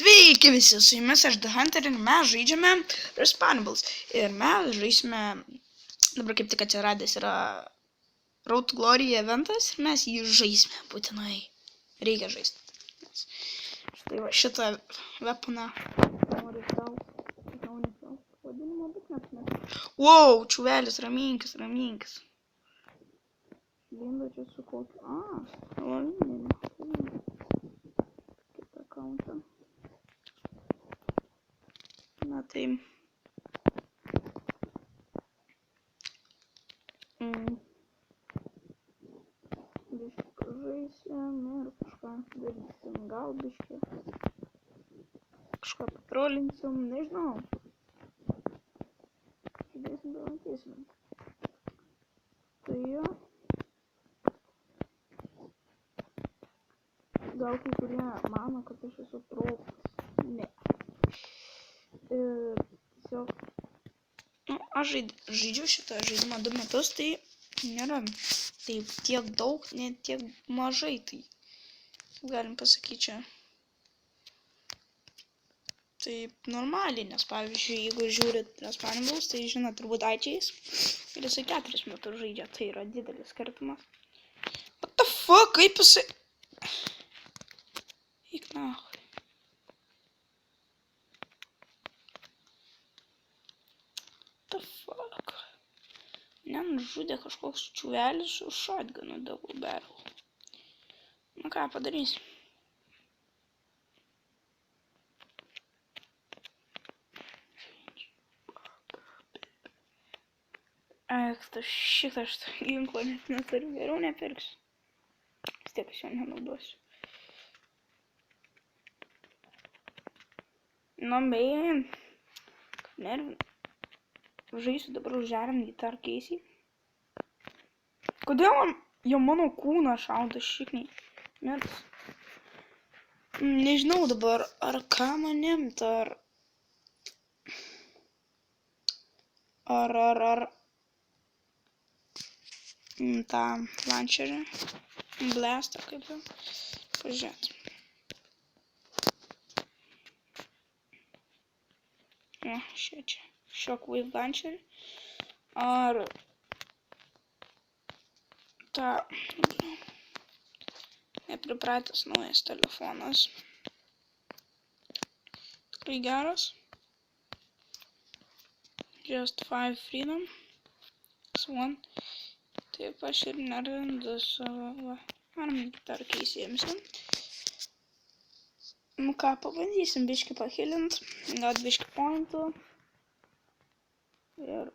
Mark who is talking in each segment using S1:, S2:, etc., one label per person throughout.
S1: Sveiki visi, su jumis aš The Hunter ir mes žaidžiame Respawnables. Ir mes žaisime, dabar kaip tik atsiradęs yra Road to Glory eventas ir mes jį žaisime būtinai. Reikia žaisti. Štai va šitą weaponą noriu tau. Vadinimo, bet net. Wow, čuvelis, raminkis. Linda čia su kokiu. Kitą kauntą. Na tai. Biškai pažaisim ir kažką darysim. Gal biškai kažką patrolinsim, nežinau. Žiūrėsim, pamatysim. Tai jo. Gal kai kurie mano, kad aš esu protas. Ne. Tiesiog. Aš žaidžiu šitą žaidimą 2 metus, tai nėra taip tiek daug, ne tiek mažai, tai galim pasakyti čia. Taip normaliai, nes pavyzdžiui, jeigu žiūrit Respawnables, tai žinot turbūt Aičiais ir jisai 4 metus žaidžia, tai yra didelis skirtumas. What the fuck, kaip jisai... Eik nahui. Nenužudė kažkoks čuvelis su shotgunu double barrel. Nu ką padarysim? Šitą ginklo net neturiu, geriau nepirksiu. Vis tiek aš jo nenaudosiu. Nu beje, nervina. Žaisiu dabar užžeriam Guitar Casey. Kodėl jau mano kūną šaudo šikniai? Mirs. Nežinau dabar, ar ką man imt, ar tą launcherį, blastą, kaip jau. Pažiūrėt. Čia. Shockwave launcherį. Ar tą nepripratęs naujas telefonas. Tikrai geras. Just 5 freedom. One. Taip aš ir nerandu savo. Varom Guitar Casey imsim. Nu ką, pabandysim biškį pahilint. Gaut biškį pointų. Ir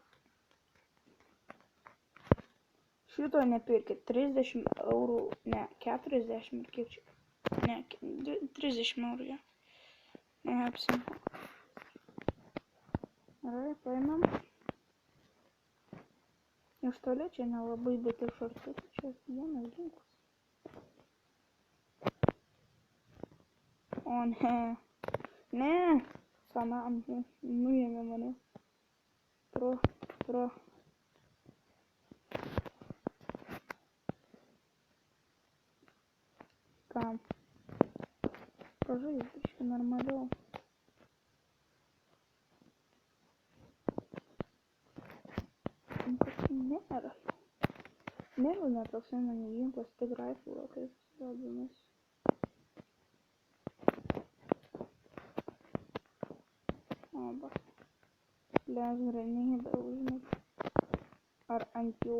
S1: šito nepirkit, 30 eurų, ne, 40 ir kiek čia, ne, 30 eurų, ja. Neapsimko. Gerai, paėmėm. Iš toli čia nelabai, bet iš arti, čia vienas ginklas. O ne, sanam, nuėmė mane. Pro. Kam? Pažais, biškai normaliau. Nėra. Nėra net toksai mano ginklas, tik rifle, kaip dauginas. Oba. Flash grenade užmet. Ar ant jų?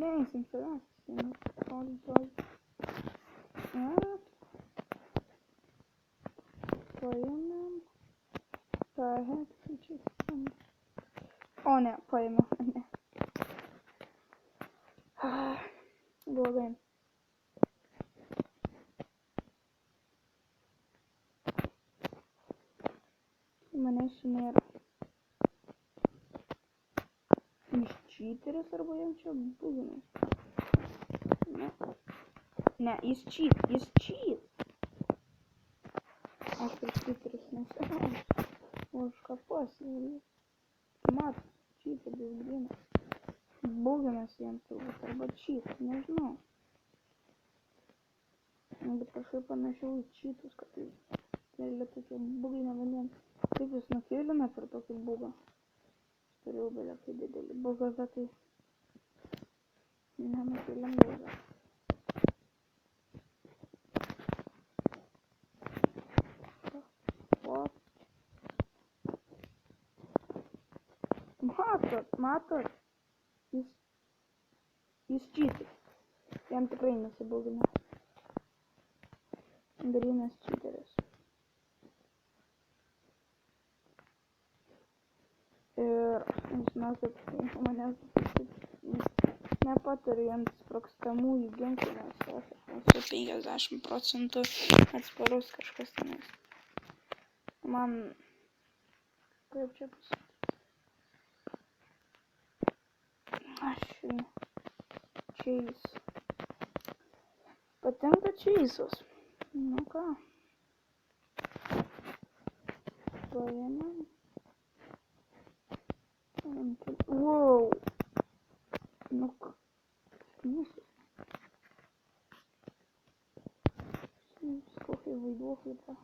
S1: Ne, jis ant savęs. Paėmėm. The heck, čia. O ne, paėmėm. Ne. Blogai. Manęs čia nėra. Iš cheateris arba jam čia buginas? Ne, jis cheat. Aš prieš cheateris nesakau. Už kapos. Mat, cheateris grinas. Buginas jam turbūt arba cheat, nežinau. Bet kažkaip panašiau į cheatus, kad tai Realiai tokie bugai nevalien. Kaip jūs nukėlina per tokį bugą? Turėjau belia kai didelį bugą, bet tai nenukėlėm bugą. Matot, jis čytis. Jam tikrai nesibugina. Grynas čyteris. Ir žinokit, manęs nepatariu jiems sprogstamųjų ginklų, nes aš esu 50% atsparus kažkas tenais. Man, kaip čia pasakyti, čeis. Patinka čeisus. Nu ką. Paėmėm. Wow. Nu ką. Mūsų. Kokie vaiduokliai tą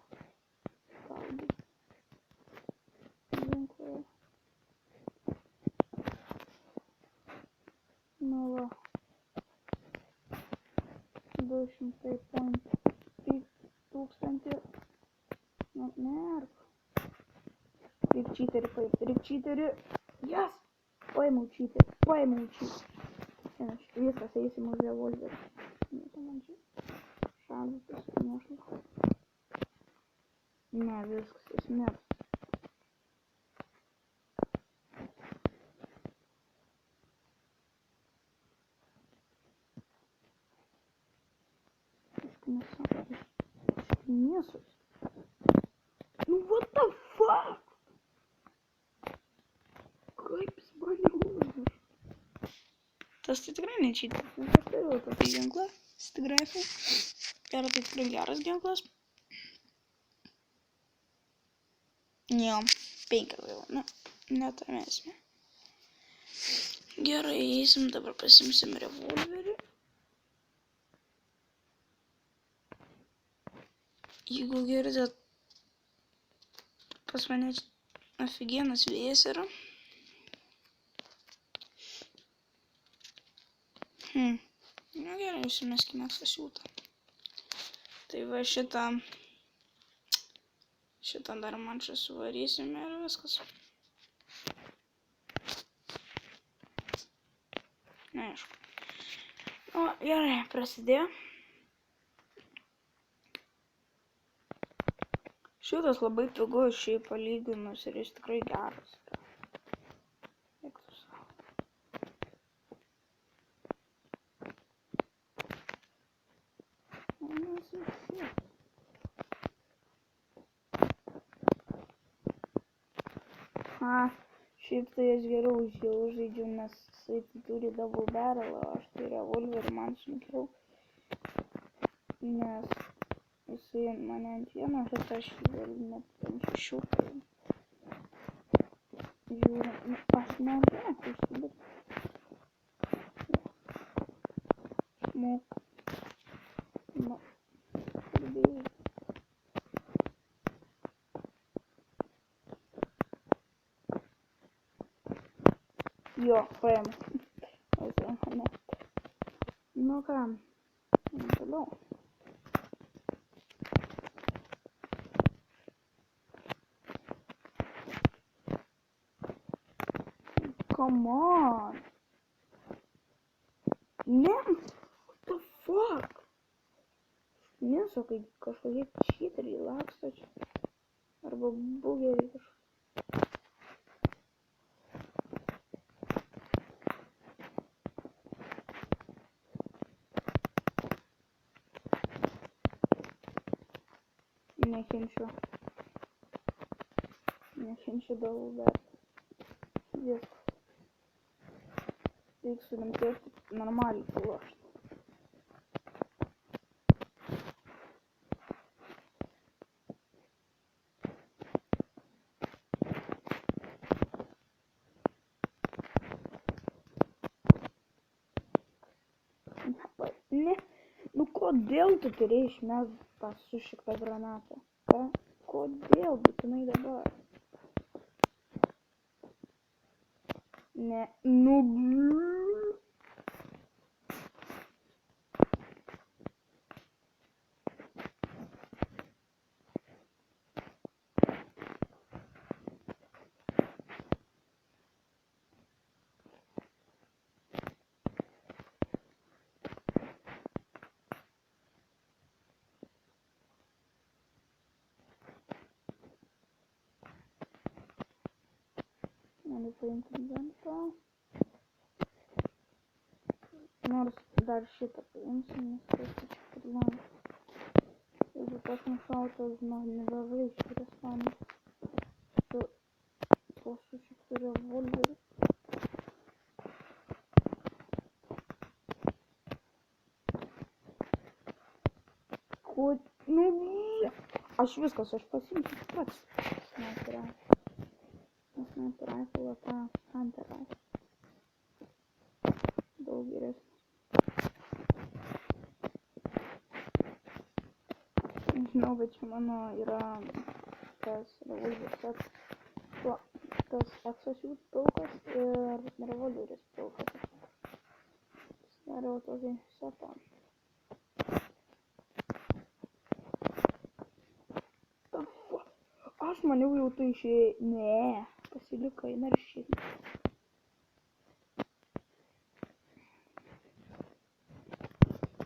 S1: kalbį. Ginklai. Nu va. 200 tūkstantį. Nu, nerk. Reik čyterį paimti. Reik čyterį. Yes! Paėmiau čyterį. Viskas, eisim už revolverį. Šalytis, nešla. Ne, viskas, jis mirs. Mėsus. Nu, what the fuck? Kaip jis mane užmušė? Tas tai tikrai nečytas. Aš turiu tokį ginklą, stigrafą. Ir tai tikrai geras ginklas. Jo, 5 vėl. Nu, netame esmė. Gerai, eisim, dabar pasimsim revolverį. Jeigu girdėt, pas mane aфиgenas vėjas yra. Nu gerai, užsimeskime sasiūtą. Tai va šitą dar man čia suvarysime ir viskas. Neaišku. O, gerai, prasidėjo. Šitas labai pigus šiaip palyginus ir jis tikrai geras. Eik tu savo. Šiaip tai aš geriau jau žaidžiu, nes jisai turi double barrel, o aš tai revolverį man sunkiau. Nes jisai mane ant vieno hito, aš vėl net ant 6. Žiūrim, nu, aš ne ant vieno kursiu, bet... Šmuk. Nu, pridėjai. Jo, paėmė. Nu ką, toliau. Come on. Ne, what the fuck? Nesu, kai kažkokie čyteriai laksto čia. Arba bugeriai kažkokie. Nekenčiu daug, bet viskas. Reikia surimtėti normaliai sulošti. Ne, nu kodėl tu turėjai išmest tą sušiktą granatą? Ką? Kodėl būtinai dabar? Ne, nu... Noriu paimti inventą. Nors dar šitą paimsiu, nes tai čia problema. Jeigu tas nušautas, nebevaikščiu respawnį. Su šitu revolveriu. Nu, aš viskas, aš pasiimsiu pats. Sniper rifle tą hunter rifle. Daug geresnis. Nežinau, bet čia mano yra tas revolveris, tas exosuit pilkas ir revolveris pilkas. Dariau tokį setą. Aš maniau jau tu išėjai. Ne, pasilikai naršyti.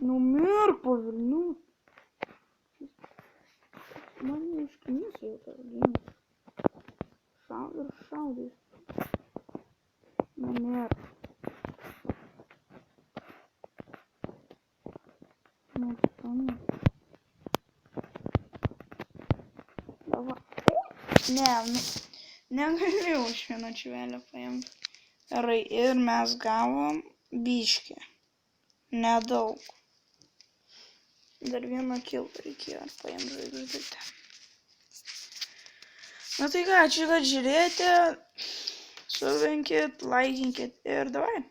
S1: Numirk po vilnių. Man neišknys jau tas ginklas. Šaudys. Numirk. Numirk. Dava. Ne, negaliu iš vieno čiuvelio paimti. Gerai, ir mes gavom biškį. Nedaug. Dar vieną kilą reikėjo paimti žvaigždutę. Na tai ką, ačiū, kad žiūrėjote. Subinkit, laikinkit ir davai.